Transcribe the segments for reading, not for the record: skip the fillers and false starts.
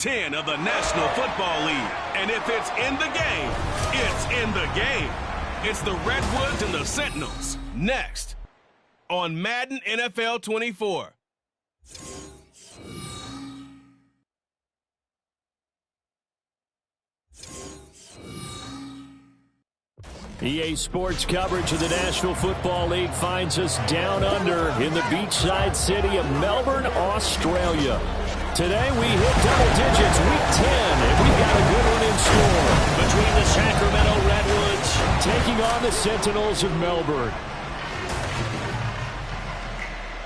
10 of the National Football League. And if it's in the game, it's in the game. It's the Redwoods and the Sentinels. Next on Madden NFL 24. EA Sports coverage of the National Football League finds us down under in the beachside city of Melbourne, Australia. Today we hit double digits, week 10, and we've got a good one in store between the Sacramento Redwoods taking on the Sentinels of Melbourne.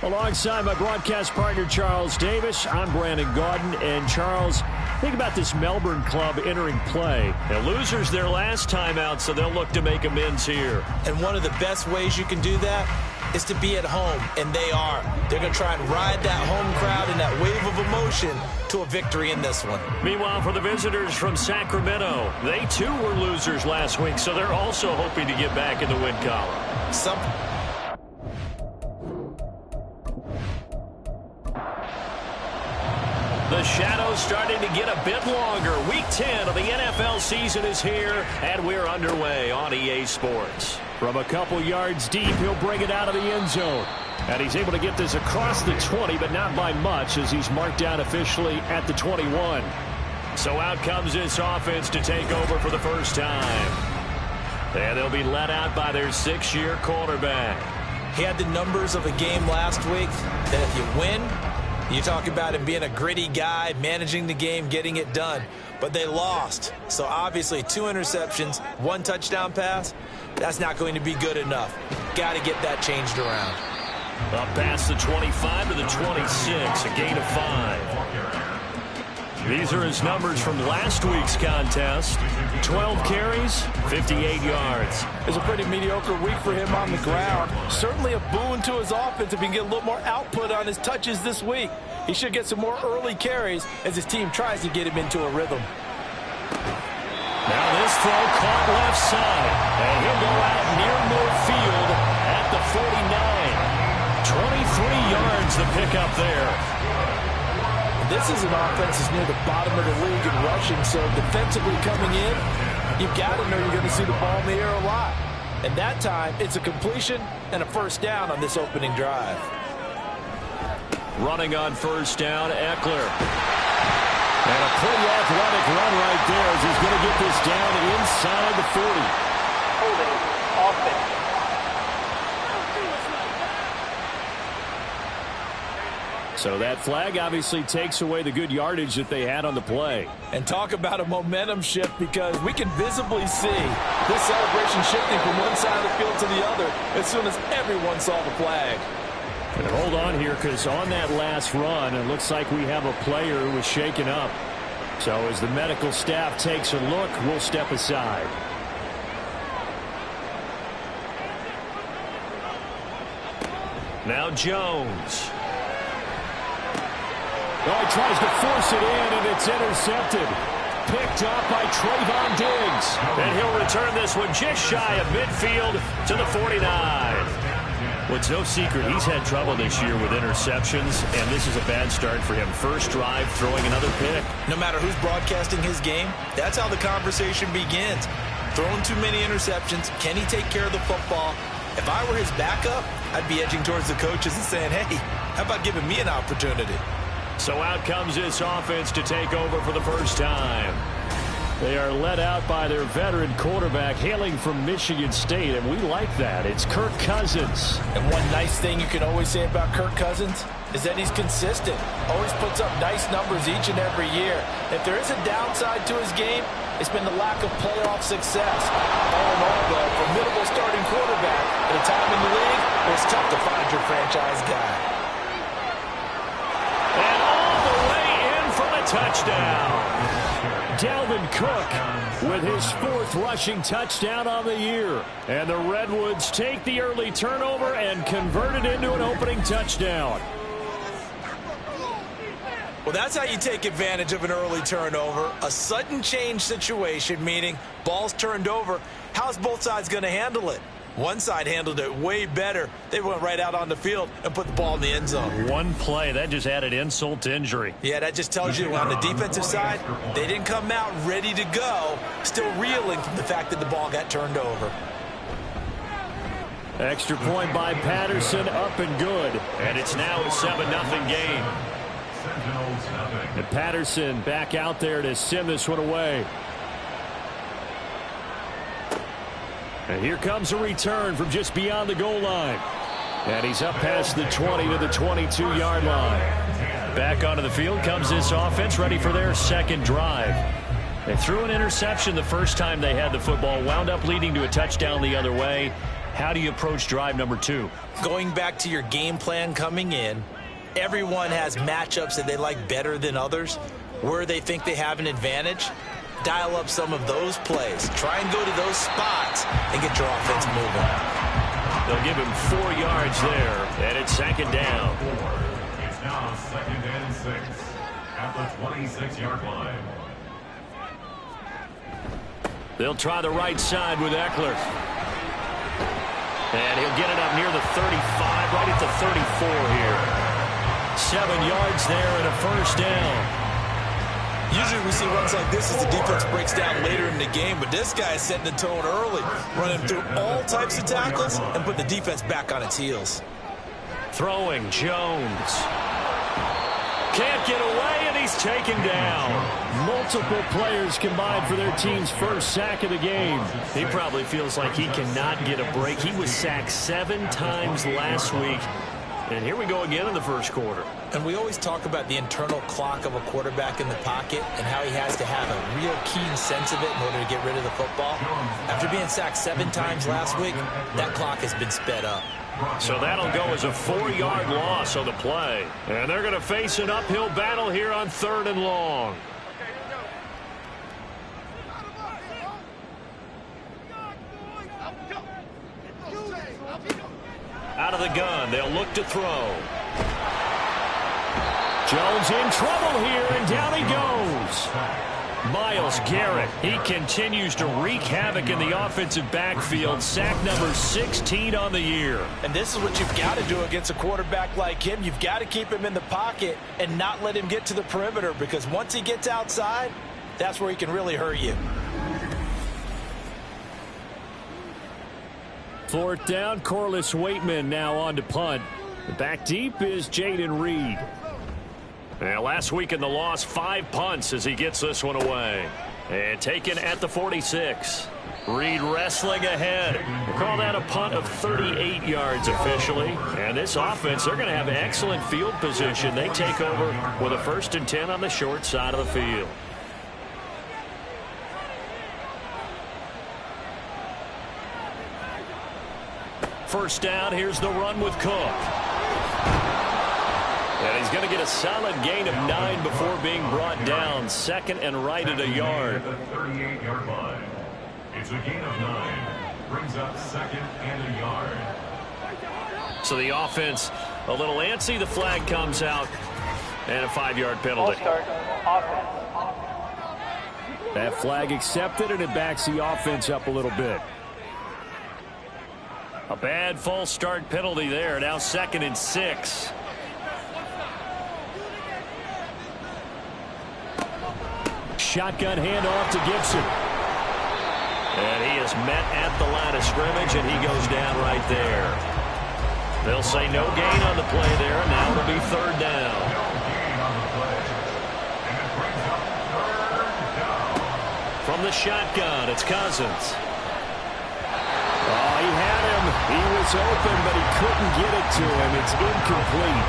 Alongside my broadcast partner, Charles Davis, I'm Brandon Gaudin. And Charles, think about this Melbourne club entering play. The losers their last time out, so they'll look to make amends here. And one of the best ways you can do that is to be at home, and they are. They're going to try and ride that home crowd and that wave of emotion to a victory in this one. Meanwhile, for the visitors from Sacramento, they too were losers last week, so they're also hoping to get back in the win column. The shadow's starting to get a bit longer. Week 10 of the NFL season is here, and we're underway on EA Sports. From a couple yards deep, he'll bring it out of the end zone. And he's able to get this across the 20, but not by much, as he's marked down officially at the 21. So out comes this offense to take over for the first time. And they'll be let out by their 6-year quarterback. He had the numbers of a game last week that if you win, you talk about him being a gritty guy, managing the game, getting it done. But they lost. So obviously 2 interceptions, 1 touchdown pass, that's not going to be good enough. Got to get that changed around. Up past the 25 to the 26, a gain of 5. These are his numbers from last week's contest. 12 carries, 58 yards. It's a pretty mediocre week for him on the ground. Certainly a boon to his offense if he can get a little more output on his touches this week. He should get some more early carries as his team tries to get him into a rhythm. Now this throw caught left side, and he'll go out near midfield at the 49. 23 yards the pickup there. This is an offense that's near the bottom of the league in rushing, so defensively coming in, you've got to know you're going to see the ball in the air a lot. And that time, it's a completion and a first down on this opening drive. Running on first down, Eckler. And a pretty athletic run right there as he's going to get this down inside the 40. Holding offense. So that flag obviously takes away the good yardage that they had on the play. And talk about a momentum shift, because we can visibly see this celebration shifting from one side of the field to the other as soon as everyone saw the flag. And hold on here, because on that last run, it looks like we have a player who was shaken up. So as the medical staff takes a look, we'll step aside. Now Jones. Oh, he tries to force it in, and it's intercepted. Picked up by Trayvon Diggs. And he'll return this one just shy of midfield to the 49. Well, it's no secret he's had trouble this year with interceptions, and this is a bad start for him. First drive, throwing another pick. No matter who's broadcasting his game, that's how the conversation begins. Throwing too many interceptions, can he take care of the football? If I were his backup, I'd be edging towards the coaches and saying, hey, how about giving me an opportunity? So out comes this offense to take over for the first time. They are led out by their veteran quarterback hailing from Michigan State, and we like that. It's Kirk Cousins. And one nice thing you can always say about Kirk Cousins is that he's consistent. Always puts up nice numbers each and every year. If there is a downside to his game, it's been the lack of playoff success. All in all, though, formidable starting quarterback at a time in the league where it's tough to find your franchise guy. And all the way in for the touchdown. Dalvin Cook with his 4th rushing touchdown on the year. And the Redwoods take the early turnover and convert it into an opening touchdown. Well, that's how you take advantage of an early turnover. A sudden change situation, meaning ball's turned over. How's both sides going to handle it? One side handled it way better. They went right out on the field and put the ball in the end zone. One play, that just added insult to injury. Yeah, that just tells you on the defensive side, they didn't come out ready to go, still reeling from the fact that the ball got turned over. Extra point by Patterson, up and good. And it's now a 7-0 game. And Patterson back out there to send this one away. And here comes a return from just beyond the goal line. And he's up past the 20 to the 22-yard line. Back onto the field comes this offense, ready for their second drive. They threw an interception the first time they had the football, wound up leading to a touchdown the other way. How do you approach drive number 2? Going back to your game plan coming in, everyone has matchups that they like better than others. Where they think they have an advantage, dial up some of those plays. Try and go to those spots and get your offense moving. They'll give him 4 yards there, and it's second down. It's now 2nd and 6 at the 26-yard line. They'll try the right side with Eckler. And he'll get it up near the 35, right at the 34 here. 7 yards there and a first down. Usually we see runs like this as the defense breaks down later in the game, but this guy is setting the tone early, running through all types of tackles and put the defense back on its heels. Throwing Jones. Can't get away, and he's taken down. Multiple players combined for their team's first sack of the game. He probably feels like he cannot get a break. He was sacked 7 times last week. And here we go again in the first quarter. And we always talk about the internal clock of a quarterback in the pocket and how he has to have a real keen sense of it in order to get rid of the football. After being sacked 7 times last week, that clock has been sped up. So that'll go as a 4-yard loss on the play. And they're going to face an uphill battle here on 3rd and long. Out of the gun, they'll look to throw. Jones in trouble here, and down he goes. Myles Garrett, he continues to wreak havoc in the offensive backfield. Sack number 16 on the year. And this is what you've got to do against a quarterback like him. You've got to keep him in the pocket and not let him get to the perimeter, because once he gets outside, that's where he can really hurt you. 4th down, Corliss Waitman now on to punt. Back deep is Jaden Reed. And last week in the loss, 5 punts as he gets this one away. And taken at the 46. Reed wrestling ahead. We'll call that a punt of 38 yards officially. And this offense, they're going to have excellent field position. They take over with a 1st and 10 on the short side of the field. First down, here's the run with Cook. And he's going to get a solid gain of 9 before being brought down. 2nd and right at a yard. At the 38-yard line. It's a gain of 9. Brings up 2nd and a yard. So the offense a little antsy. The flag comes out. And a 5-yard penalty. That flag accepted, and it backs the offense up a little bit. A bad false start penalty there. Now 2nd and 6. Shotgun handoff to Gibson. And he is met at the line of scrimmage, and he goes down right there. They'll say no gain on the play there, and now it'll be 3rd down. From the shotgun, it's Cousins. Oh, he had him. He was open, but he couldn't get it to him. It's incomplete.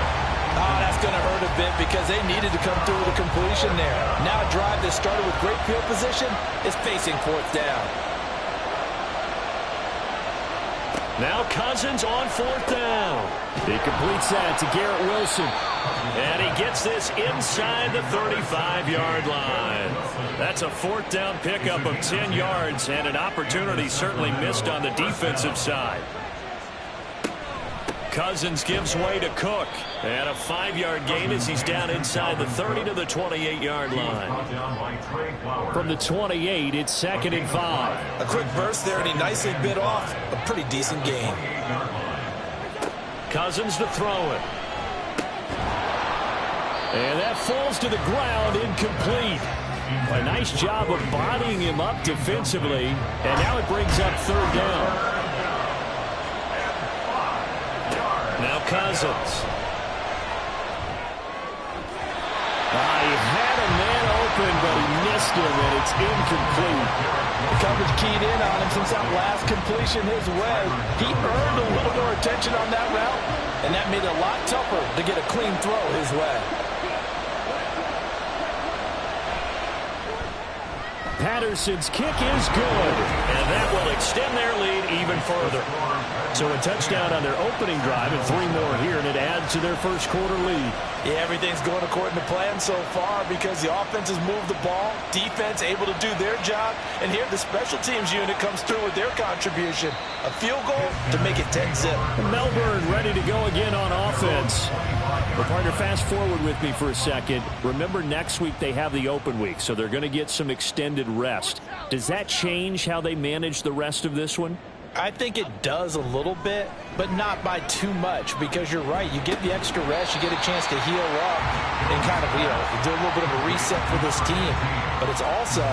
Oh, that's going to hurt a bit because they needed to come through with a completion there. Now a drive that started with great field position is facing 4th down. Now Cousins on 4th down. He completes that to Garrett Wilson. And he gets this inside the 35-yard line. That's a 4th down pickup of 10 yards and an opportunity certainly missed on the defensive side. Cousins gives way to Cook. And a 5-yard gain as he's down inside the 30 to the 28-yard line. From the 28, it's 2nd and 5. A quick burst there, and he nicely bit off a pretty decent gain. Cousins to throw it. And that falls to the ground, incomplete. A nice job of bodying him up defensively. And now it brings up 3rd down. Now Cousins. He had a man open, but he missed him, and it's incomplete. The coverage keyed in on him since that last completion his way. He earned a little more attention on that route, and that made it a lot tougher to get a clean throw his way. Patterson's kick is good, and that will extend their lead even further. So a touchdown on their opening drive and 3 more here, and it adds to their first quarter lead. Yeah, everything's going according to plan so far because the offense has moved the ball, defense able to do their job, and here the special teams unit comes through with their contribution. A field goal to make it 10-zip. Melbourne ready to go again on offense. Well, partner, fast forward with me for a second. Remember, next week they have the open week, so they're going to get some extended rest. Does that change how they manage the rest of this one? I think it does a little bit, but not by too much, because you're right. You get the extra rest, you get a chance to heal up and kind of, do a little bit of a reset for this team. But it's also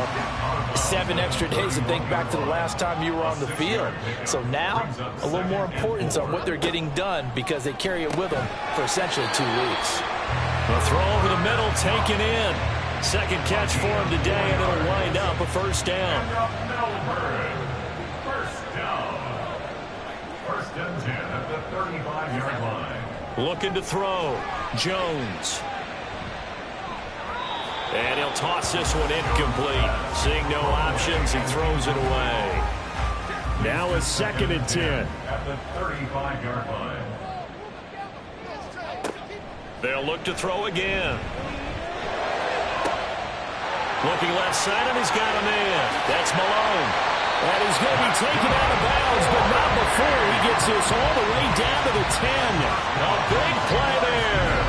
7 extra days to think back to the last time you were on the field. So now, a little more importance on what they're getting done because they carry it with them for essentially 2 weeks. A throw over the middle, taken in. Second catch for him today, and it'll wind up a 1st down. First and 10 at the 35-yard line. Looking to throw. Jones. And he'll toss this one incomplete. Seeing no options, he throws it away. Now a 2nd and 10. At the 35-yard line. They'll look to throw again. Looking left side, and he's got a man. That's Malone. And he's going to be taken out of bounds, but not before he gets this all the way down to the 10. A big play there.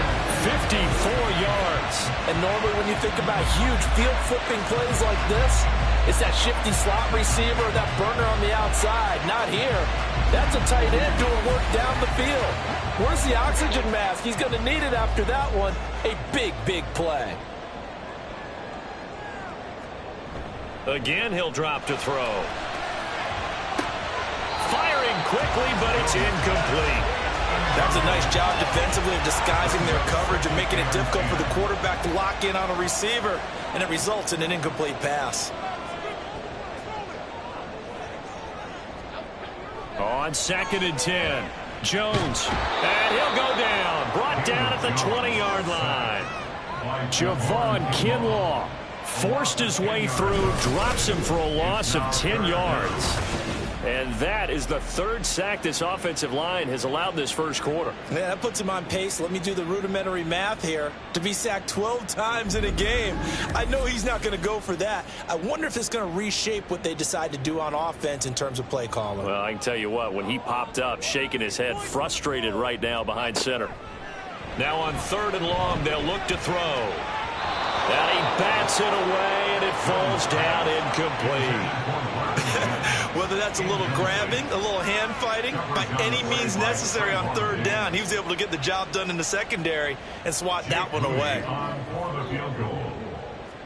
54 yards. And normally when you think about huge field-flipping plays like this, it's that shifty slot receiver, that burner on the outside. Not here. That's a tight end doing work down the field. Where's the oxygen mask? He's going to need it after that one. A big, big play. Again, he'll drop to throw. Firing quickly, but it's incomplete. That's a nice job defensively of disguising their coverage and making it difficult for the quarterback to lock in on a receiver, and it results in an incomplete pass. On 2nd and 10, Jones, and he'll go down. Brought down at the 20-yard line. Javon Kinlaw forced his way through, drops him for a loss of 10 yards. And that is the 3rd sack this offensive line has allowed this first quarter. Yeah, that puts him on pace. Let me do the rudimentary math here. To be sacked 12 times in a game, I know he's not going to go for that. I wonder if it's going to reshape what they decide to do on offense in terms of play calling. Well, I can tell you what, when he popped up, shaking his head, frustrated right now behind center. Now on 3rd and long, they'll look to throw. And he bats it away, and it falls down incomplete. Whether that's a little grabbing, a little hand fighting, by any means necessary on 3rd down, he was able to get the job done in the secondary and swat that one away. For the field goal,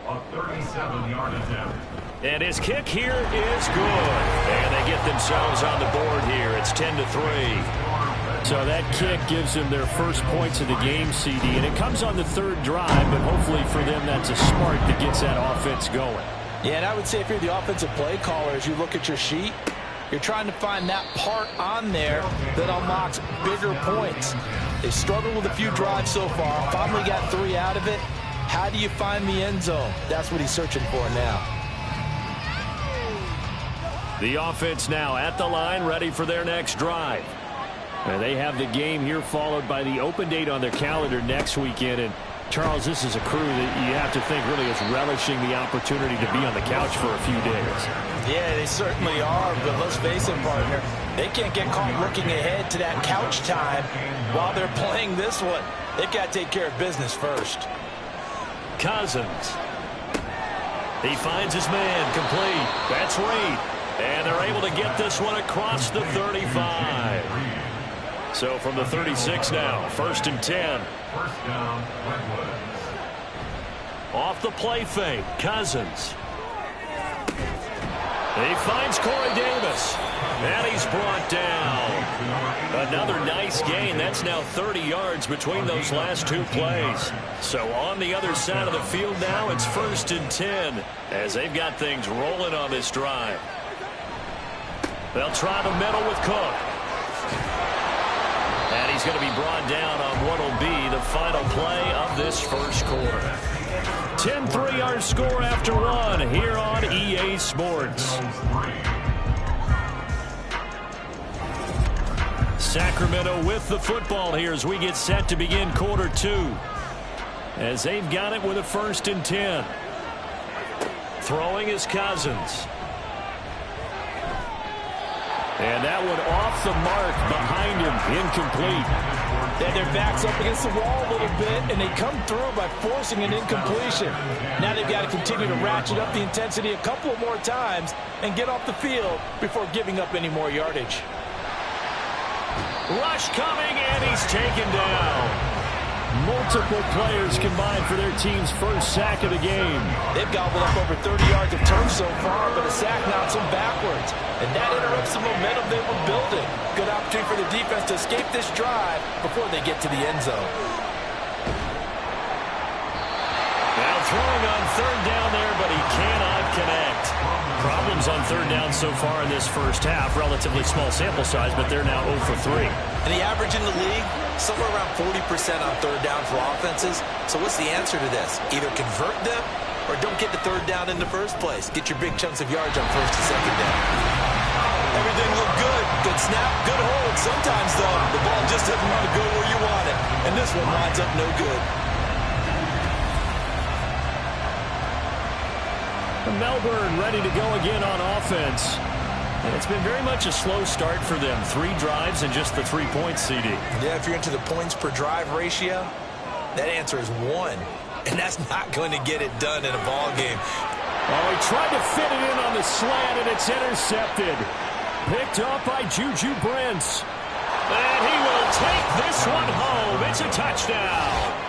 a 37-yard attempt. And his kick here is good. And they get themselves on the board here. It's 10-3. So that kick gives them their first points of the game, CD. And it comes on the 3rd drive, but hopefully for them that's a spark that gets that offense going. Yeah, and I would say if you're the offensive play caller, as you look at your sheet, you're trying to find that part on there that unlocks bigger points. They've struggled with a few drives so far. Finally got 3 out of it. How do you find the end zone? That's what he's searching for now. The offense now at the line, ready for their next drive. And they have the game here followed by the open date on their calendar next weekend. And Charles, this is a crew that you have to think really is relishing the opportunity to be on the couch for a few days. Yeah, they certainly are, but let's face it, partner. They can't get caught looking ahead to that couch time while they're playing this one. They've got to take care of business first. Cousins. He finds his man complete. That's Reed. And they're able to get this one across the 35. So from the 36 now, 1st and 10. First down, Redwoods. Off the play fake, Cousins. He finds Corey Davis. And he's brought down. Another nice gain. That's now 30 yards between those last two plays. So on the other side of the field now, it's 1st and 10 as they've got things rolling on this drive. They'll try the middle with Cook. And he's going to be brought down on what will be the final play of this first quarter. 10-3 our score after one here on EA Sports. Sacramento with the football here as we get set to begin quarter two. As they've got it with a 1st and 10. Throwing is Cousins. And that one off the mark behind him, incomplete. And their backs up against the wall a little bit, and they come through by forcing an incompletion. Now they've got to continue to ratchet up the intensity a couple of more times and get off the field before giving up any more yardage. Rush coming, and he's taken down. Multiple players combined for their team's first sack of the game. They've gobbled up over 30 yards of turf so far, but a sack knocks them backwards. And that interrupts the momentum they were building. Good opportunity for the defense to escape this drive before they get to the end zone. Now throwing on 3rd down there, but he cannot connect. Problems on 3rd down so far in this first half. Relatively small sample size, but they're now 0 for 3. And the average in the league, somewhere around 40% on 3rd down for offenses. So what's the answer to this? Either convert them or don't get the 3rd down in the first place. Get your big chunks of yards on 1st and 2nd down. Everything looked good. Good snap, good hold. Sometimes, though, the ball just doesn't want to go where you want it. And this one winds up no good. Melbourne ready to go again on offense. And it's been very much a slow start for them. 3 drives and just the 3 points, CD. Yeah, if you're into the points per drive ratio, that answer is 1. And that's not going to get it done in a ball game. Oh, he tried to fit it in on the slant, and it's intercepted. Picked off by Juju Brents. And he will take this one home. It's a touchdown.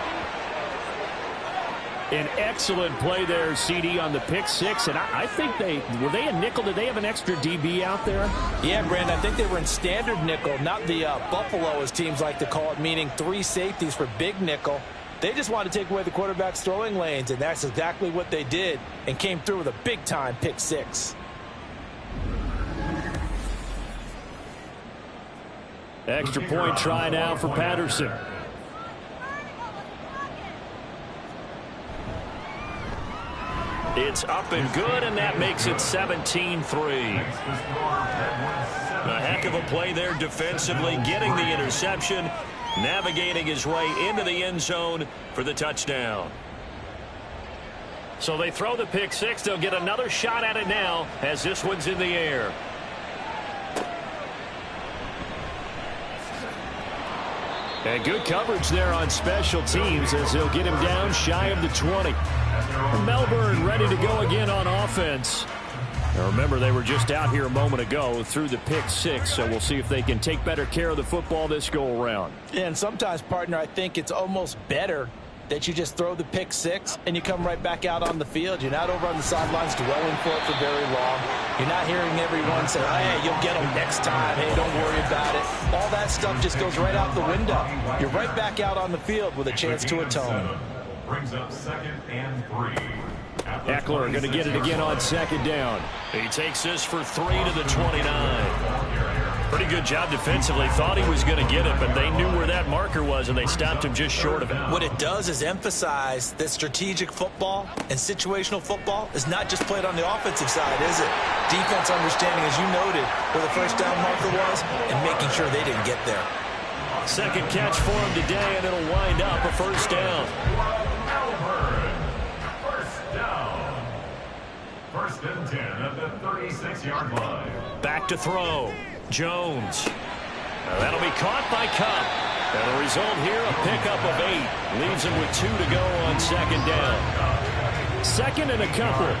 An excellent play there, CD, on the pick six. And I think were they a nickel? Did they have an extra DB out there? Yeah, Brandon, I think they were in standard nickel, not the Buffalo, as teams like to call it, meaning 3 safeties for big nickel. They just wanted to take away the quarterback's throwing lanes, and that's exactly what they did, and came through with a big-time pick six. Extra point try now for Patterson. It's up and good, and that makes it 17-3. A heck of a play there defensively, getting the interception, navigating his way into the end zone for the touchdown. So they throw the pick six. They'll get another shot at it now as this one's in the air. And good coverage there on special teams as they'll get him down shy of the 20. Melbourne ready to go again on offense. Now remember, they were just out here a moment ago through the pick six, so we'll see if they can take better care of the football this go around. Yeah, and sometimes, partner, I think it's almost better that you just throw the pick six and you come right back out on the field. You're not over on the sidelines dwelling for it for very long. You're not hearing everyone say, oh, hey, you'll get them next time. Hey, don't worry about it. All that stuff just goes right out the window. You're right back out on the field with a chance to atone. Brings up 2nd and 3. Eckler going to get it again on 2nd down. He takes this for 3 to the 29. Pretty good job defensively. Thought he was going to get it, but they knew where that marker was, and they stopped him just short of it. What it does is emphasize that strategic football and situational football is not just played on the offensive side, is it? Defense understanding, as you noted, where the first down marker was and making sure they didn't get there. Second catch for him today, and it'll wind up a first down. First and 10 at the 36-yard line. Back to throw. Jones. That'll be caught by Cup. And the result here, a pickup of 8. Leaves him with 2 to go on second down. Second and a couple.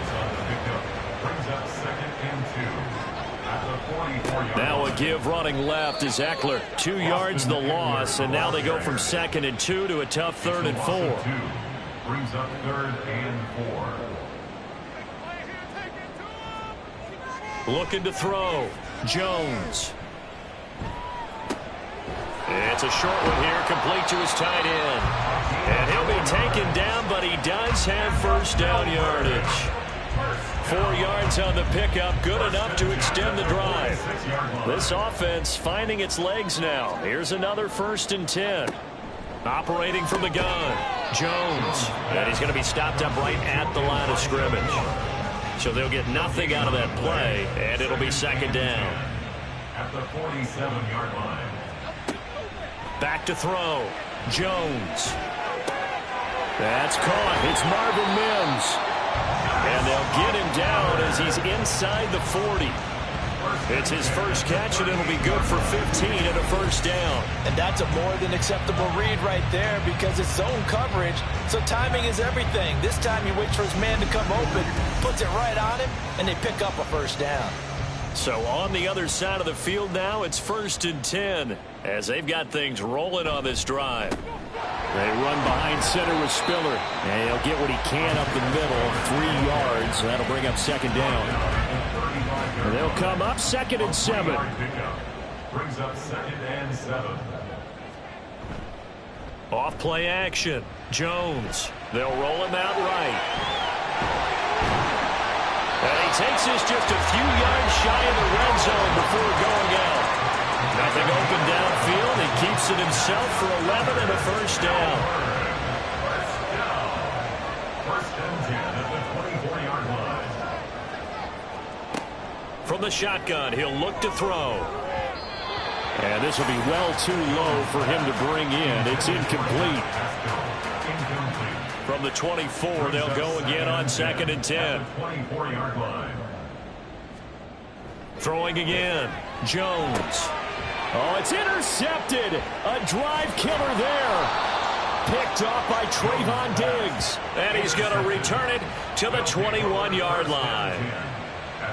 Now a give running left is Eckler. 2 yards the loss, and now they go from 2nd and 2 to a tough 3rd and 4. Brings up 3rd and 4. Looking to throw. Jones. It's a short one here, complete to his tight end. And he'll be taken down, but he does have first down yardage. 4 yards on the pickup, good enough to extend the drive. This offense finding its legs now. Here's another 1st and 10. Operating from the gun, Jones. And he's going to be stopped up right at the line of scrimmage. So they'll get nothing out of that play, and it'll be 2nd down. At the 47-yard line. Back to throw. Jones. That's caught. It's Marvin Mims. And they'll get him down as he's inside the 40. It's his first catch, and it'll be good for 15 and a first down. And that's a more than acceptable read right there because it's zone coverage, so timing is everything. This time he waits for his man to come open, puts it right on him, and they pick up a first down. So on the other side of the field now, it's 1st and 10 as they've got things rolling on this drive. They run behind center with Spiller, and he'll get what he can up the middle, 3 yards. That'll bring up 2nd down. And they'll come up 2nd and 7. Brings up 2nd and 7. Off play action. Jones. They'll roll him out right. And he takes this just a few yards shy of the red zone before going out. Nothing open downfield. He keeps it himself for 11 and a first down. First and 10 at the 24-yard line. From the shotgun, he'll look to throw. And this will be well too low for him to bring in. It's incomplete. From the 24, they'll go again on 2nd and 10. 24-yard line. Throwing again. Jones. Oh, it's intercepted. A drive killer there. Picked off by Trayvon Diggs. And he's going to return it to the 21-yard line.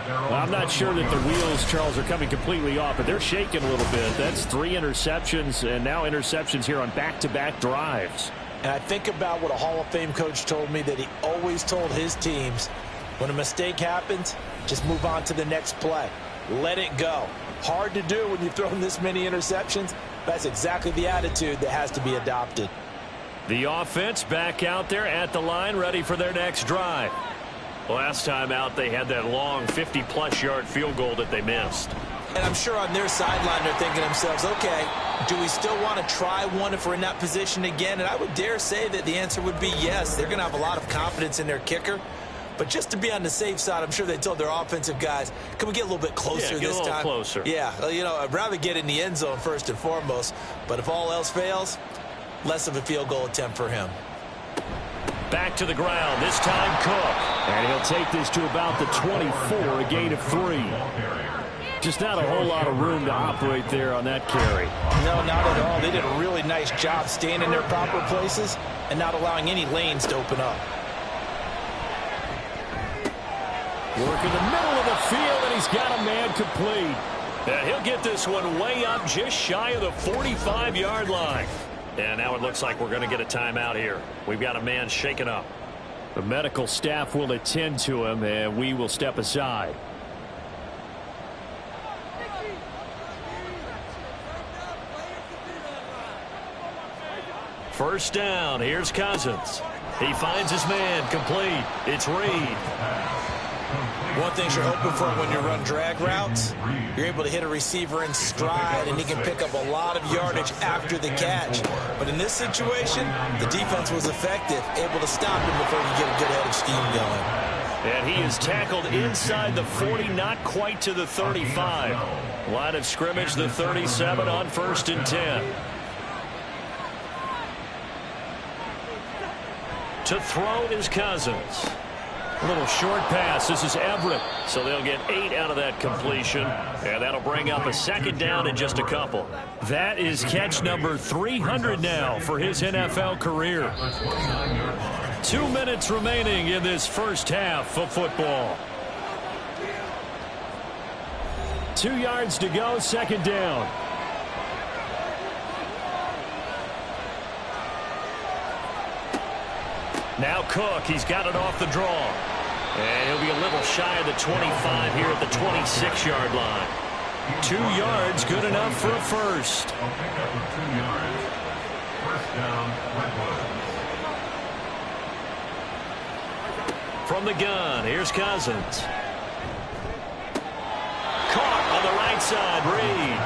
I'm not sure that the wheels, Charles, are coming completely off, but they're shaking a little bit. That's 3 interceptions, and now interceptions here on back-to-back drives. And I think about what a Hall of Fame coach told me that he always told his teams, when a mistake happens, just move on to the next play. Let it go. Hard to do when you've thrown this many interceptions. That's exactly the attitude that has to be adopted. The offense back out there at the line, ready for their next drive. Last time out, they had that long 50-plus yard field goal that they missed. And I'm sure on their sideline they're thinking to themselves, okay, do we still want to try one if we're in that position again? And I would dare say that the answer would be yes. They're going to have a lot of confidence in their kicker. But just to be on the safe side, I'm sure they told their offensive guys, can we get a little bit closer this time? Yeah, get a little closer. Yeah, you know, I'd rather get in the end zone first and foremost. But if all else fails, less of a field goal attempt for him. Back to the ground, this time Cook. And he'll take this to about the 24, a gain of 3. Just not a whole lot of room to operate there on that carry. No, not at all. They did a really nice job staying in their proper places and not allowing any lanes to open up. Work in the middle of the field, and he's got a man complete. And he'll get this one way up just shy of the 45-yard line. And now it looks like we're going to get a timeout here. We've got a man shaken up. The medical staff will attend to him, and we will step aside. First down. Here's Cousins. He finds his man complete. It's Reed. One thing you're hoping for when you run drag routes, you're able to hit a receiver in stride, and he can pick up a lot of yardage after the catch. But in this situation, the defense was effective, able to stop him before you get a good head of steam going. And he is tackled inside the 40, not quite to the 35. Line of scrimmage, the 37 on 1st and 10. To throw is Cousins. Little short pass. This is Everett. So they'll get 8 out of that completion. And that'll bring up a second down in just a couple. That is catch number 300 now for his NFL career. 2 minutes remaining in this first half of football. 2 yards to go, second down. Now Cook, he's got it off the draw. And he'll be a little shy of the 25 here at the 26-yard line. 2 yards, good enough for a first. A pickup of 2 yards. First down, Redwoods. From the gun, here's Cousins. Caught on the right side, Reed.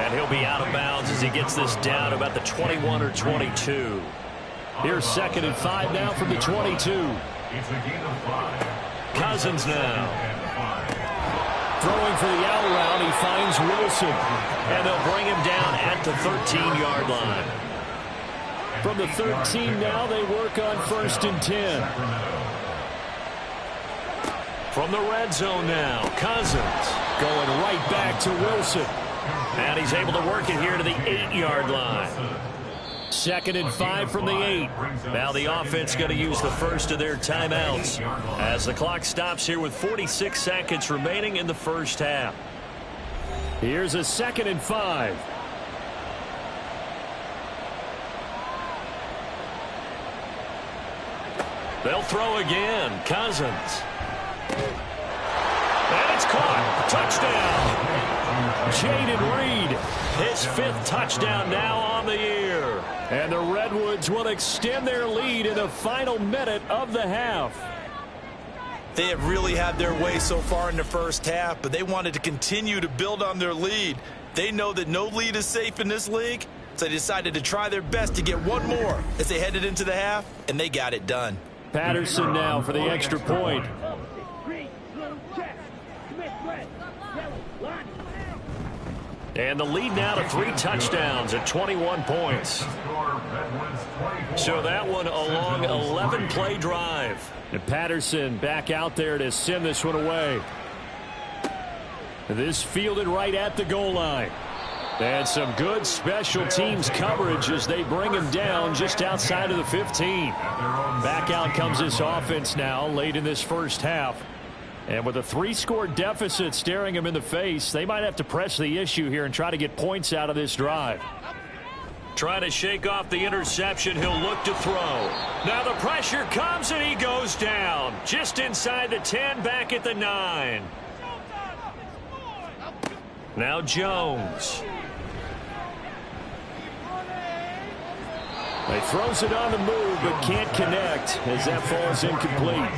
And he'll be out of bounds as he gets this down about the 21 or 22. Here's 2nd and 5 now from the 22. It's a gain of 5. Cousins now. Throwing for the out route, he finds Wilson. And they'll bring him down at the 13-yard line. From the 13 now, they work on 1st and 10. From the red zone now, Cousins going right back to Wilson. And he's able to work it here to the 8-yard line. 2nd and 5 from the 8. Now the offense going to use the first of their timeouts as the clock stops here with 46 seconds remaining in the first half. Here's a 2nd and 5. They'll throw again. Cousins. And it's caught. Touchdown. Jaden Reed, his 5th touchdown now on the year. And the Redwoods will extend their lead in the final minute of the half. They have really had their way so far in the first half, but they wanted to continue to build on their lead. They know that no lead is safe in this league, so they decided to try their best to get one more as they headed into the half, and they got it done. Patterson now for the extra point. And the lead now to 3 touchdowns at 21 points. So that one a long 11-play drive. And Patterson back out there to send this one away. This fielded right at the goal line. And some good special teams coverage as they bring him down just outside of the 15. Back out comes this offense now late in this first half. And with a 3-score deficit staring him in the face, they might have to press the issue here and try to get points out of this drive. Trying to shake off the interception, he'll look to throw. Now the pressure comes and he goes down. Just inside the 10, back at the 9. Now Jones. He throws it on the move but can't connect as that falls incomplete.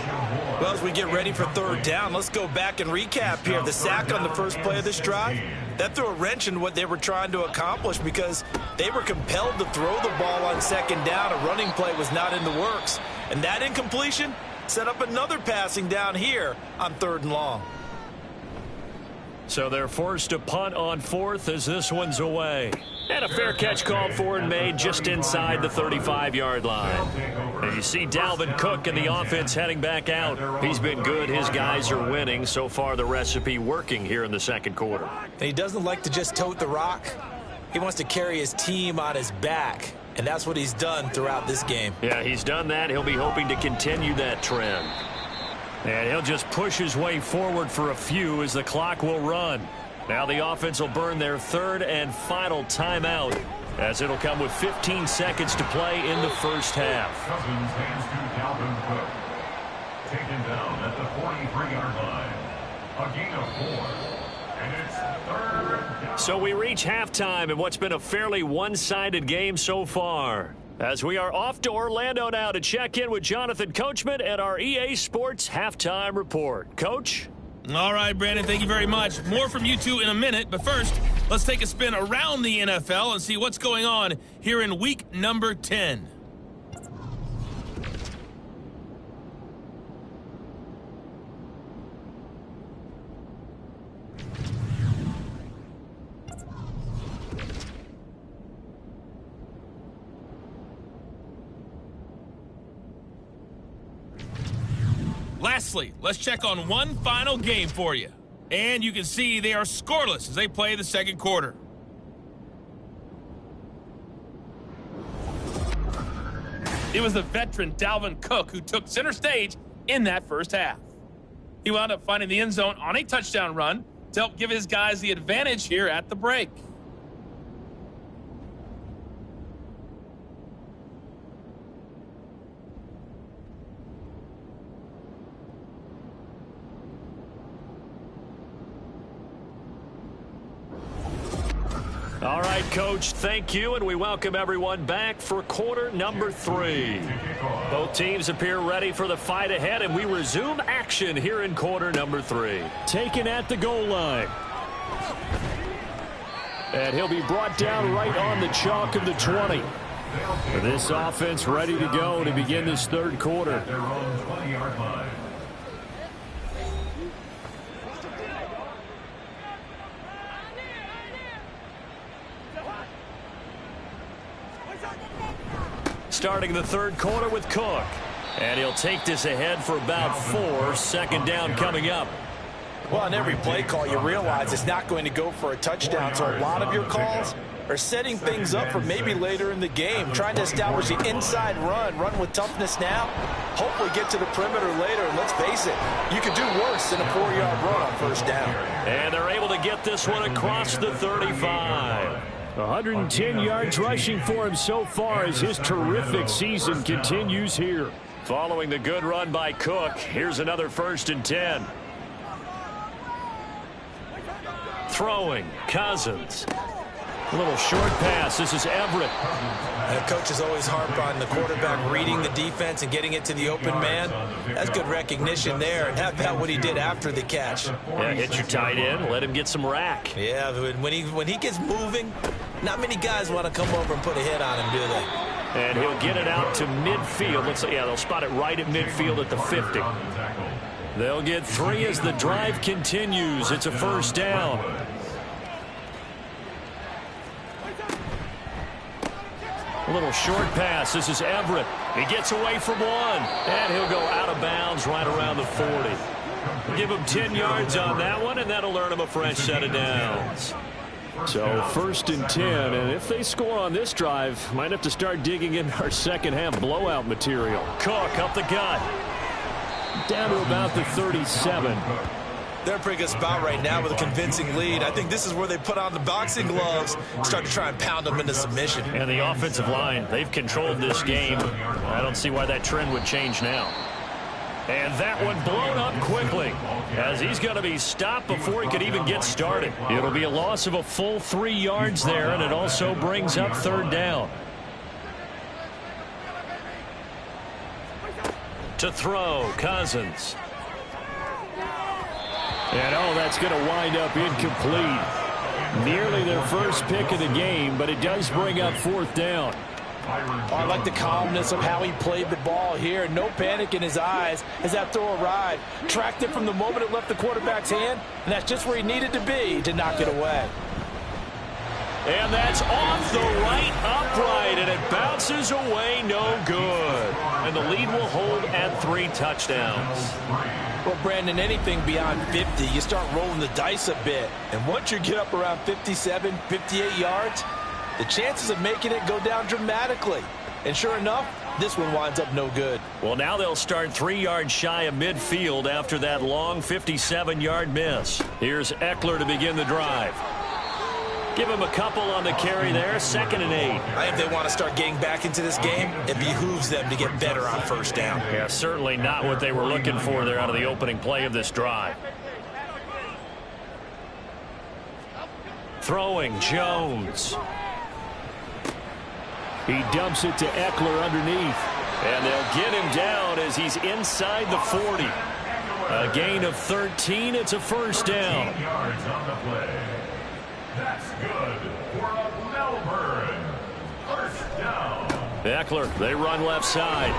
Well, as we get ready for 3rd down, let's go back and recap here. The sack on the first play of this drive, that threw a wrench in what they were trying to accomplish because they were compelled to throw the ball on 2nd down. A running play was not in the works. And that incompletion set up another passing down here on 3rd and long. So they're forced to punt on 4th as this one's away. And a fair catch called for and made just inside the 35-yard line. And you see Dalvin Cook and the offense heading back out. He's been good. His guys are winning. So far the recipe working here in the 2nd quarter. And he doesn't like to just tote the rock. He wants to carry his team on his back. And that's what he's done throughout this game. Yeah, he's done that. He'll be hoping to continue that trend. And he'll just push his way forward for a few as the clock will run. Now the offense will burn their 3rd and final timeout as it'll come with 15 seconds to play in the first half. Cousins hands to Dalvin Cook. Taken down at the 43-yard line. A gain of 4. And it's 3rd down. So we reach halftime in what's been a fairly one-sided game so far. As we are off to Orlando now to check in with Jonathan Coachman and our EA Sports Halftime Report. Coach? All right, Brandon, thank you very much. More from you two in a minute, but first, let's take a spin around the NFL and see what's going on here in week number 10. Lastly, let's check on one final game for you. And you can see they are scoreless as they play the second quarter. It was the veteran Dalvin Cook who took center stage in that first half. He wound up finding the end zone on a touchdown run to help give his guys the advantage here at the break. All right, Coach, thank you, and we welcome everyone back for quarter number 3. Both teams appear ready for the fight ahead, and we resume action here in quarter number 3. Taken at the goal line. And he'll be brought down right on the chalk of the 20. This offense ready to go to begin this third quarter. Their own 20-yard line. Starting the third quarter with Cook. And he'll take this ahead for about 4. Second down coming up. Well, on every play call, you realize it's not going to go for a touchdown. So a lot of your calls are setting things up for maybe later in the game, trying to establish the inside run with toughness now, hopefully get to the perimeter later. And let's face it, you could do worse than a 4-yard run on first down. And they're able to get this one across the 35. 110 yards rushing for him so far as his terrific season continues here. Following the good run by Cook, here's another 1st and 10. Throwing, Cousins. A little short pass. This is Everett. Coaches always harp on the quarterback reading the defense and getting it to the open man. That's good recognition there. And how about what he did after the catch? Yeah, hit your tight end. Let him get some rack. Yeah, when he gets moving, not many guys want to come over and put a hit on him, do they? And he'll get it out to midfield. They'll spot it right at midfield at the 50. They'll get 3 as the drive continues. It's a 1st down. A little short pass. This is Everett. He gets away from one. And he'll go out of bounds right around the 40. Give him 10 yards on that one, and that'll earn him a fresh set of downs. So 1st and 10, and if they score on this drive, might have to start digging in our second half blowout material. Cook up the gut. Down to about the 37. They're in a pretty good spot right now with a convincing lead. I think this is where they put on the boxing gloves, start to try and pound them into submission. And the offensive line, they've controlled this game. I don't see why that trend would change now. And that one blown up quickly as he's going to be stopped before he could even get started. It'll be a loss of a full 3 yards there, and it also brings up 3rd down. To throw, Cousins. And that's going to wind up incomplete. Nearly their first pick of the game, but it does bring up 4th down. I like the calmness of how he played the ball here. No panic in his eyes as that throw arrived. Tracked it from the moment it left the quarterback's hand, and that's just where he needed to be to knock it away. And that's off the right upright, and it bounces away no good. And the lead will hold at 3 touchdowns. Well, Brandon, anything beyond 50, you start rolling the dice a bit. And once you get up around 57, 58 yards, the chances of making it go down dramatically. And sure enough, this one winds up no good. Well, now they'll start 3 yards shy of midfield after that long 57-yard miss. Here's Eckler to begin the drive. Give him a couple on the carry there. 2nd and 8. I think they want to start getting back into this game. It behooves them to get better on 1st down. Yeah, certainly not what they were looking for there out of the opening play of this drive. Throwing, Jones. He dumps it to Eckler underneath. And they'll get him down as he's inside the 40. A gain of 13. It's a 1st down. 13 yards on the play. That's good for a Melbourne 1st down. Eckler, they run left side.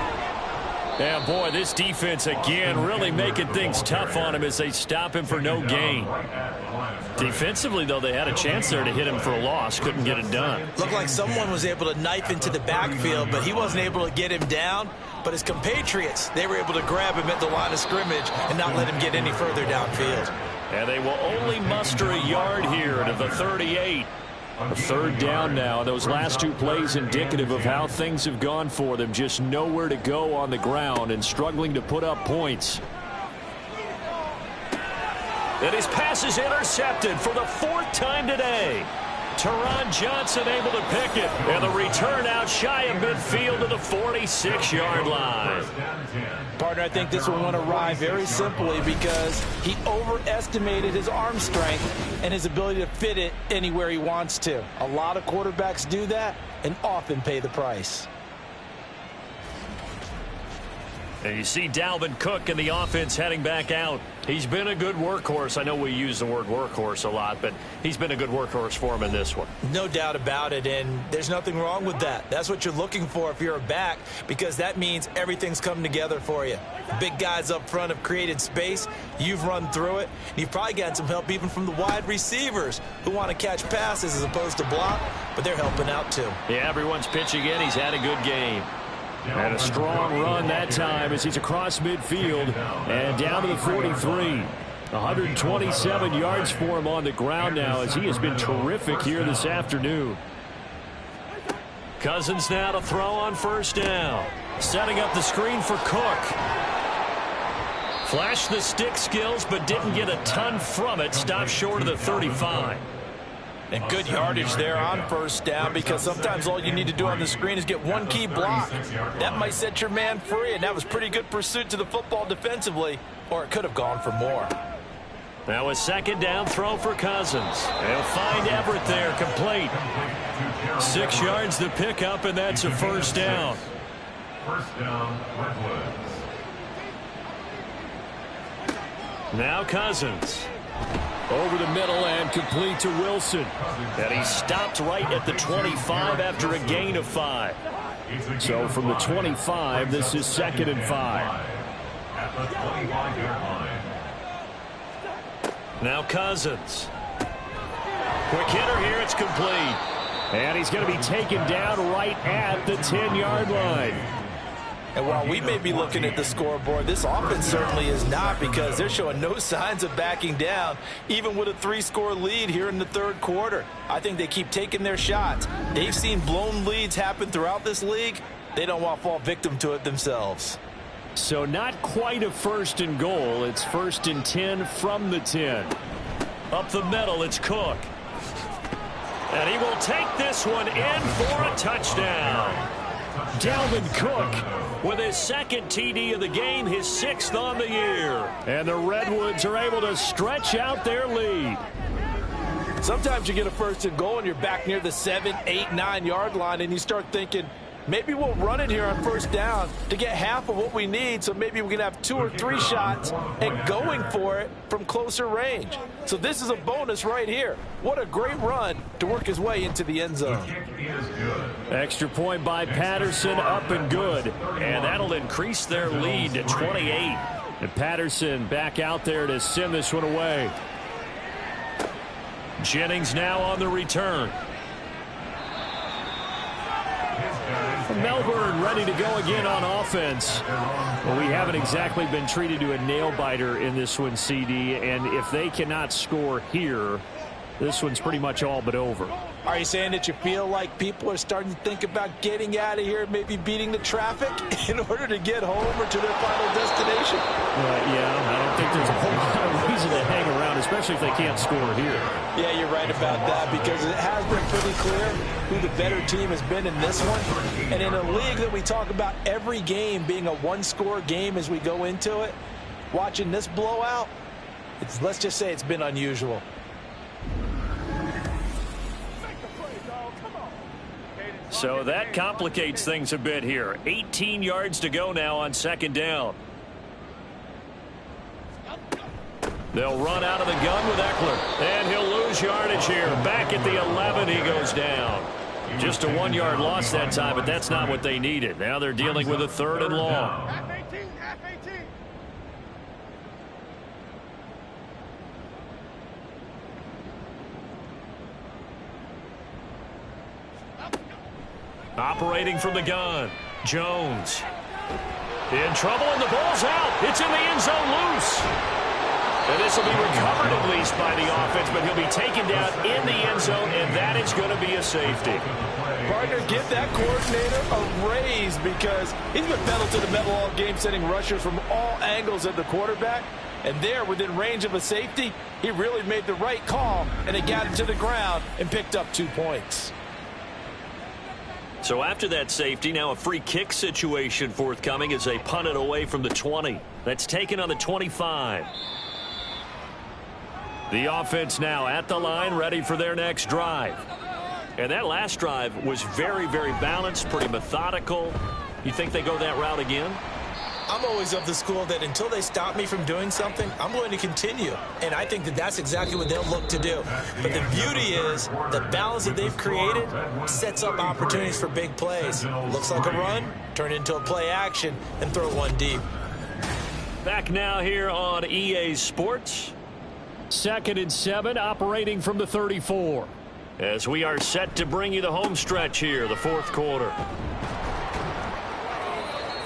And boy, this defense again really making things tough on him as they stop him for no gain. Defensively, though, they had a chance there to hit him for a loss. Couldn't get it done. Looked like someone was able to knife into the backfield, but he wasn't able to get him down. but his compatriots, they were able to grab him at the line of scrimmage and not let him get any further downfield. And they will only muster a yard here to the 38. A third down now. Those last two plays indicative of how things have gone for them. Just nowhere to go on the ground and struggling to put up points. And his pass is intercepted for the fourth time today. Teron Johnson able to pick it. And the return out shy of midfield to the 46-yard line. Partner, I think this one went awry very simply because he overestimated his arm strength and his ability to fit it anywhere he wants to. A lot of quarterbacks do that and often pay the price. And you see Dalvin Cook and the offense heading back out. He's been a good workhorse. I know we use the word workhorse a lot, but he's been a good workhorse for him in this one. No doubt about it, and there's nothing wrong with that. That's what you're looking for if you're a back, because that means everything's come together for you. The big guys up front have created space. You've run through it. You've probably gotten some help even from the wide receivers who want to catch passes as opposed to block, but they're helping out too. Yeah, everyone's pitching in. He's had a good game. And a strong run that time as he's across midfield and down to the 43. 127 yards for him on the ground now as he has been terrific here this afternoon. Cousins now to throw on first down. Setting up the screen for Cook. Flashed the stick skills but didn't get a ton from it. Stopped short of the 35. And good yardage there on first down, because sometimes all you need to do on the screen is get one key block. That might set your man free, and that was pretty good pursuit to the football defensively, or it could have gone for more. Now a second down throw for Cousins. They'll find Everett there, complete. 6 yards to pick up, and that's a first down. First down, Redwoods. Now Cousins. Over the middle and complete to Wilson. And he stopped right at the 25 after a gain of 5. So from the 25, this is 2nd and 5. At the 25-yard line. Now Cousins. Quick hitter here, it's complete. And he's going to be taken down right at the 10-yard line. And while we may be looking at the scoreboard, this offense certainly is not, because they're showing no signs of backing down, even with a 3-score lead here in the third quarter. I think they keep taking their shots. They've seen blown leads happen throughout this league. They don't want to fall victim to it themselves. So not quite a 1st and goal. It's 1st and 10 from the 10. Up the middle, it's Cook. And he will take this one in for a touchdown. Dalvin Cook with his 2nd TD of the game, his 6th on the year. And the Redwoods are able to stretch out their lead. Sometimes you get a 1st and goal and you're back near the 7, 8, 9-yard line, and you start thinking, maybe we'll run it here on first down to get half of what we need, so maybe we can have 2 or 3 shots and going for it from closer range. So this is a bonus right here. What a great run to work his way into the end zone. Extra point by Patterson, up and good. And that'll increase their lead to 28. And Patterson back out there to send this one away. Jennings now on the return. Melbourne ready to go again on offense. Well, we haven't exactly been treated to a nail-biter in this one, CD, and if they cannot score here, this one's pretty much all but over. Are you saying that you feel like people are starting to think about getting out of here, maybe beating the traffic in order to get home or to their final destination? Yeah, I don't think there's a whole lot of reason to hang around, especially if they can't score here. Yeah, you're right about that, because it has been pretty clear who the better team has been in this one. And in a league that we talk about every game being a 1-score game as we go into it, watching this blowout, let's just say it's been unusual. So that complicates things a bit here. 18 yards to go now on 2nd down. They'll run out of the gun with Eckler. And he'll lose yardage here. Back at the 11, he goes down. Just a 1-yard loss that time, but that's not what they needed. Now they're dealing with a 3rd and long. Operating from the gun, Jones. In trouble, and the ball's out. It's in the end zone loose. And this will be recovered at least by the offense, but he'll be taken down in the end zone, and that is going to be a safety. Partner, give that coordinator a raise because he's been pedal to the metal all game, sending rushers from all angles at the quarterback. And there, within range of a safety, he really made the right call, and it got him to the ground and picked up 2 points. So after that safety, now a free kick situation forthcoming as they punt it away from the 20. That's taken on the 25. The offense now at the line, ready for their next drive. And that last drive was very, very balanced, pretty methodical. You think they go that route again? I'm always of the school that until they stop me from doing something, I'm going to continue. And I think that that's exactly what they'll look to do. But the beauty is the balance that they've created sets up opportunities for big plays. Looks like a run, turn it into a play action, and throw one deep. Back now here on EA Sports. 2nd and 7, operating from the 34. As we are set to bring you the home stretch here, the 4th quarter.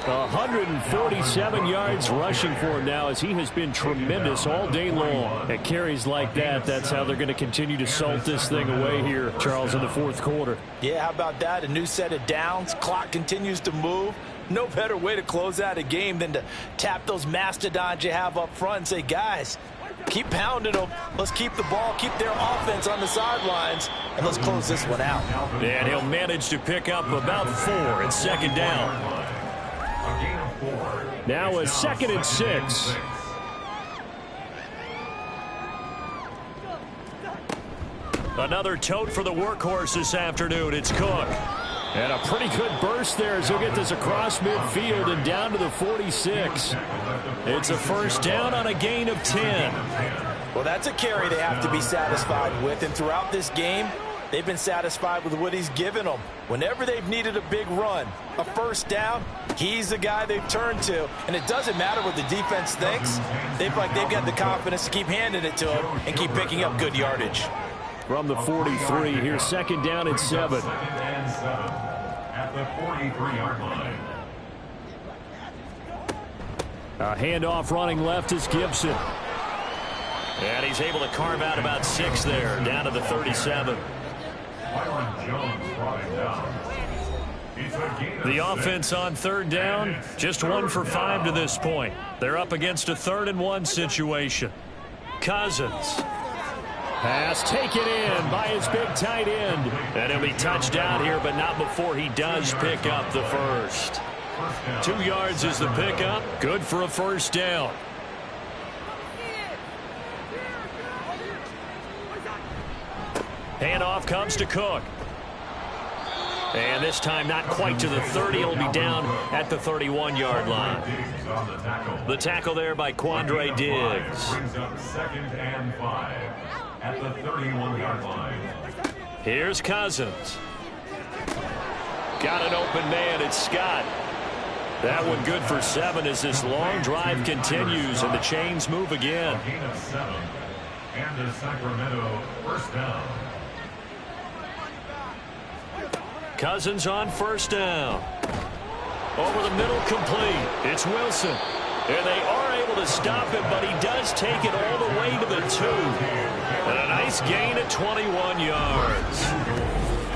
147 yards rushing for him now as he has been tremendous all day long. At carries like that, that's how they're going to continue to salt this thing away here, Charles, in the 4th quarter. Yeah, how about that? A new set of downs. Clock continues to move. No better way to close out a game than to tap those mastodons you have up front and say, guys, keep pounding them. Let's keep the ball, keep their offense on the sidelines, and let's close this one out. And he'll manage to pick up about 4 at 2nd down. Now a 2nd and 6. Another tote for the workhorse this afternoon. It's Cook. And a pretty good burst there as he'll get this across midfield and down to the 46. It's a first down on a gain of 10. Well, that's a carry they have to be satisfied with, and throughout this game, they've been satisfied with what he's given them. Whenever they've needed a big run, a first down, he's the guy they've turned to. And it doesn't matter what the defense thinks. They've got the confidence to keep handing it to him and keep picking up good yardage. From the 43, here's 2nd down and 7. At the 43-yard line. A handoff running left is Gibson. And he's able to carve out about 6 there, down to the 37. The offense on 3rd down, just 1 for 5 to this point. They're up against a 3rd and 1 situation. Cousins. Pass taken in by his big tight end. And he'll be touched down here, but not before he does pick up the first. 2 yards is the pickup. Good for a first down. Handoff comes to Cook. And this time not quite to the 30. It'll be down at the 31-yard line. The tackle there by Quandre Diggs. Brings up 2nd and 5 at the 31-yard line. Here's Cousins. Got an open man. It's Scott. That one good for 7 as this long drive continues and the chains move again. A gain of 7 and the Sacramento first down. Cousins on first down. Over the middle, complete. It's Wilson. And they are able to stop him, but he does take it all the way to the 2. And a nice gain at 21 yards.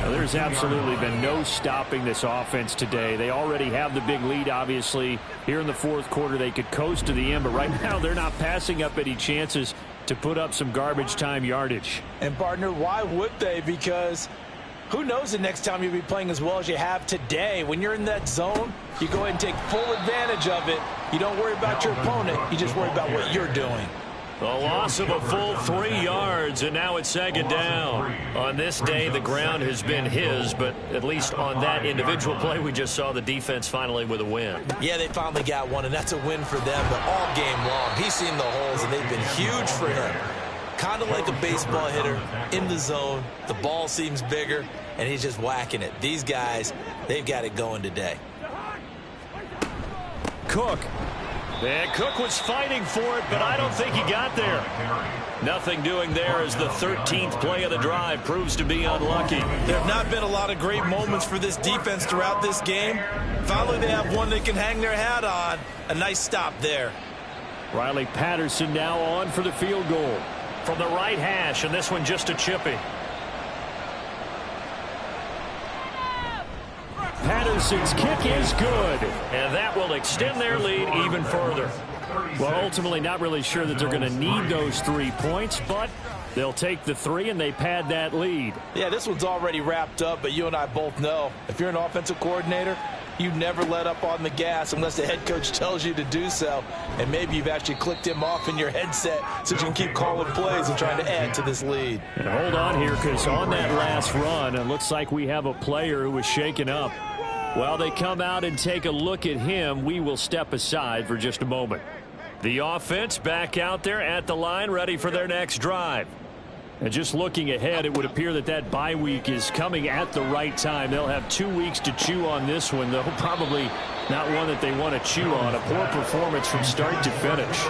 Now, there's absolutely been no stopping this offense today. They already have the big lead, obviously. Here in the 4th quarter, they could coast to the end, but right now they're not passing up any chances to put up some garbage time yardage. And, partner, why would they? Because who knows the next time you'll be playing as well as you have today. When you're in that zone, you go ahead and take full advantage of it. You don't worry about your opponent. You just worry about what you're doing. A loss of a full 3 yards, and now it's 2nd down. On this day, the ground has been his, but at least on that individual play, we just saw the defense finally with a win. Yeah, they finally got one, and that's a win for them. But all game long, he's seen the holes, and they've been huge for him. Kind of like a baseball hitter in the zone. The ball seems bigger, and he's just whacking it. These guys, they've got it going today. Cook. And Cook was fighting for it, but I don't think he got there. Nothing doing there as the 13th play of the drive proves to be unlucky. There have not been a lot of great moments for this defense throughout this game. Finally, they have one they can hang their hat on. A nice stop there. Riley Patterson now on for the field goal. From the right hash, and this one just a chippy. Patterson's kick is good. And that will extend their lead even further. Well, ultimately not really sure that they're going to need those 3 points, but they'll take the 3 and they pad that lead. Yeah, this one's already wrapped up, but you and I both know if you're an offensive coordinator, you never let up on the gas unless the head coach tells you to do so. And maybe you've actually clicked him off in your headset so you can keep calling plays and trying to add to this lead. And hold on here, because on that last run, it looks like we have a player who was shaken up. While they come out and take a look at him, we will step aside for just a moment. The offense back out there at the line, ready for their next drive. And just looking ahead, it would appear that that bye week is coming at the right time. They'll have 2 weeks to chew on this one, though probably not one that they want to chew on. A poor performance from start to finish.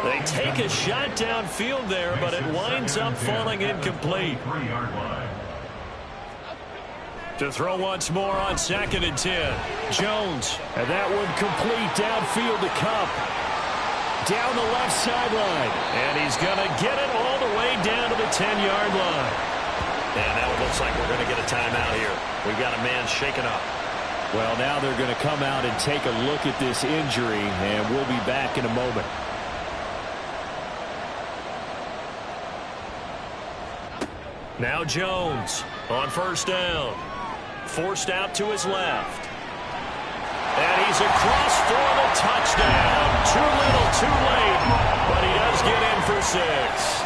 They take a shot downfield there, but it winds up falling incomplete. To throw once more on 2nd and 10. Jones. And that one complete downfield to Kupp. Down the left sideline. And he's going to get it all the way down to the 10-yard line. And now it looks like we're going to get a timeout here. We've got a man shaken up. Well, now they're going to come out and take a look at this injury, and we'll be back in a moment. Now Jones on 1st down. Forced out to his left. And he's across for the touchdown. Too little, too late. But he does get in for 6.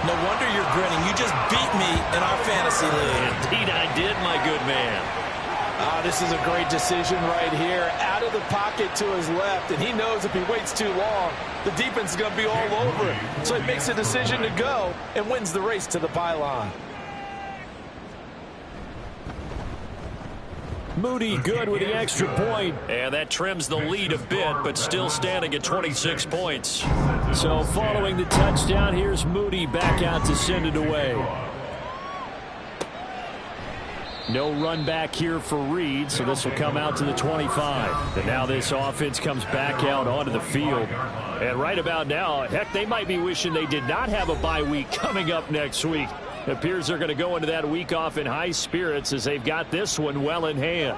No wonder you're grinning. You just beat me in our fantasy league. Indeed I did, my good man. This is a great decision right here. Out of the pocket to his left, and he knows if he waits too long, the defense is going to be all over him. So he makes a decision to go and wins the race to the pylon. Moody good with the extra point. And that trims the lead a bit, but still standing at 26 points. So following the touchdown, here's Moody back out to send it away. No run back here for Reed, so this will come out to the 25. And now this offense comes back out onto the field. And right about now, heck, they might be wishing they did not have a bye week coming up next week. It appears they're going to go into that week off in high spirits as they've got this one well in hand.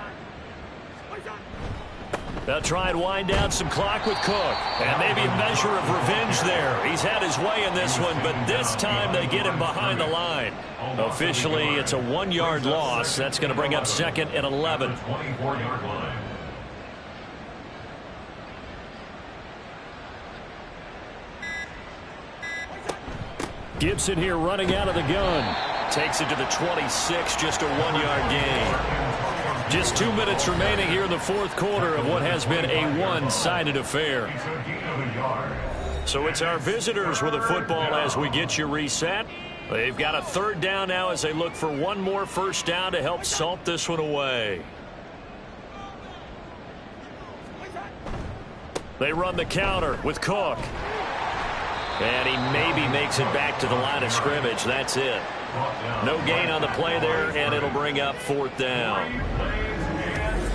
They'll try and wind down some clock with Cook. And maybe a measure of revenge there. He's had his way in this one, but this time they get him behind the line. Officially, it's a 1-yard loss. That's going to bring up 2nd and 11. Gibson here running out of the gun. Takes it to the 26, just a 1-yard gain. Just 2 minutes remaining here in the 4th quarter of what has been a one-sided affair. So it's our visitors with the football as we get you reset. They've got a 3rd down now as they look for one more 1st down to help salt this one away. They run the counter with Cook. And he maybe makes it back to the line of scrimmage. That's it. No gain on the play there, and it'll bring up 4th down.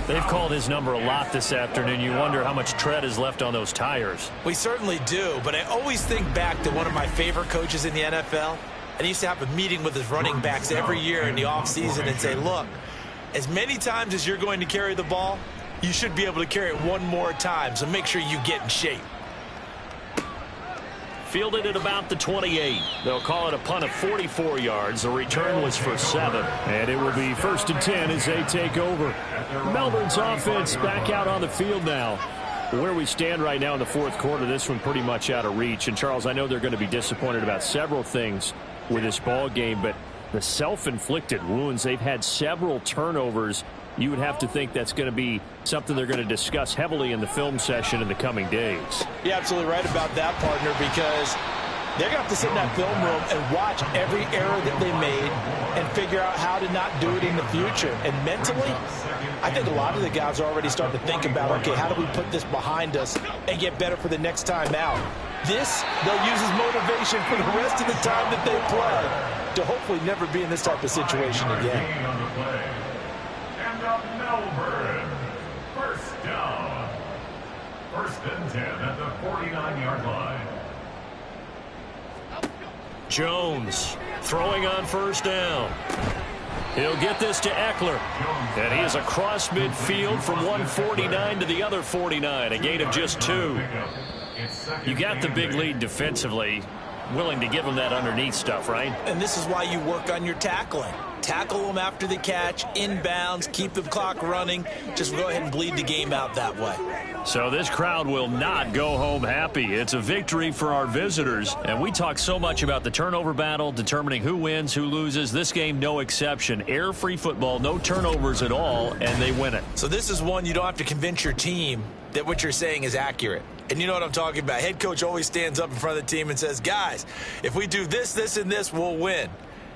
They've called his number a lot this afternoon. You wonder how much tread is left on those tires. We certainly do, but I always think back to one of my favorite coaches in the NFL. And he used to have a meeting with his running backs every year in the offseason and say, look, as many times as you're going to carry the ball, you should be able to carry it one more time, so make sure you get in shape. Fielded at about the 28. They'll call it a punt of 44 yards. The return was for 7. And it will be 1st and 10 as they take over. Melbourne's offense back out on the field now. Where we stand right now in the 4th quarter, this one pretty much out of reach. And, Charles, I know they're going to be disappointed about several things with this ball game, but the self-inflicted wounds, they've had several turnovers. You would have to think that's going to be something they're going to discuss heavily in the film session in the coming days. You're absolutely right about that, partner, because They're going to have to sit in that film room and watch every error that they made and figure out how to not do it in the future. And mentally, I think a lot of the guys are already starting to think about, okay, how do we put this behind us and get better for the next time out? This, they'll use as motivation for the rest of the time that they play to hopefully never be in this type of situation again. And up Melbourne. First down. First and 10 at the 49-yard line. Jones throwing on first down. He'll get this to Eckler. And he is across midfield from 149 to the other 49, a gain of just 2. You got the big lead defensively, willing to give them that underneath stuff, right? And this is why you work on your tackling. Tackle them after the catch, inbounds, keep the clock running. Just go ahead and bleed the game out that way. So this crowd will not go home happy. It's a victory for our visitors. And we talk so much about the turnover battle, determining who wins, who loses. This game, no exception. Air-free football, no turnovers at all, and they win it. So this is one you don't have to convince your team that what you're saying is accurate. And you know what I'm talking about. Head coach always stands up in front of the team and says, guys, if we do this, this, and this, we'll win.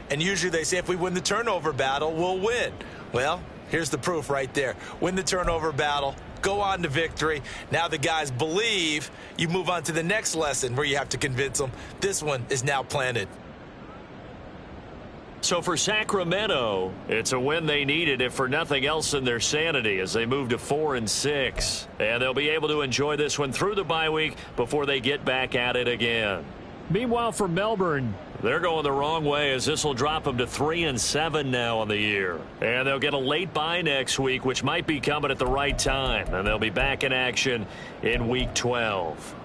And usually they say if we win the turnover battle, we'll win. Well, here's the proof right there. Win the turnover battle, go on to victory. Now the guys believe. You move on to the next lesson where you have to convince them. This one is now planted. So for Sacramento, it's a win they needed, if for nothing else in their sanity, as they move to 4-6. And they'll be able to enjoy this one through the bye week before they get back at it again. Meanwhile, for Melbourne, they're going the wrong way, as this will drop them to 3-7 now on the year. And they'll get a late bye next week, which might be coming at the right time. And they'll be back in action in Week 12.